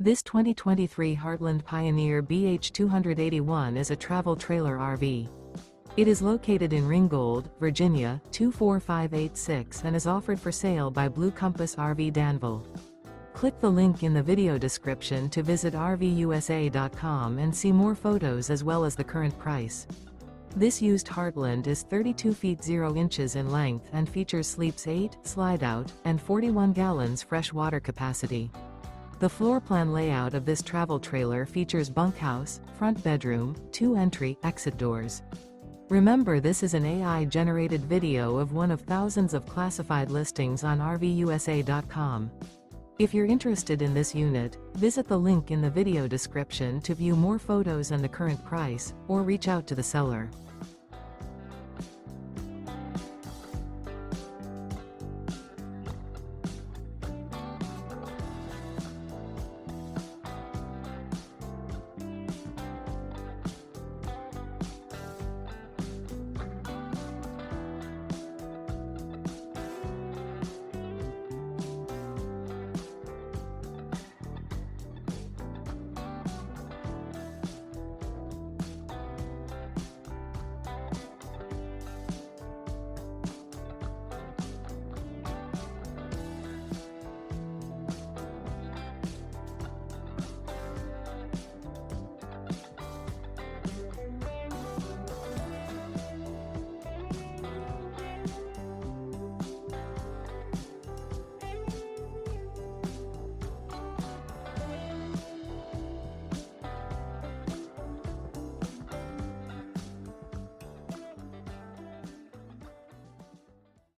This 2023 Heartland Pioneer BH 281 is a travel trailer RV. It is located in Ringgold, Virginia, 24586 and is offered for sale by Blue Compass RV Danville. Click the link in the video description to visit RVUSA.com and see more photos as well as the current price. This used Heartland is 32 feet 0 inches in length and features sleeps 8, slide-out, and 41 gallons fresh water capacity. The floor plan layout of this travel trailer features bunkhouse, front bedroom, 2 entry/exit doors. Remember, this is an AI-generated video of one of thousands of classified listings on RVUSA.com. If you're interested in this unit, visit the link in the video description to view more photos and the current price, or reach out to the seller.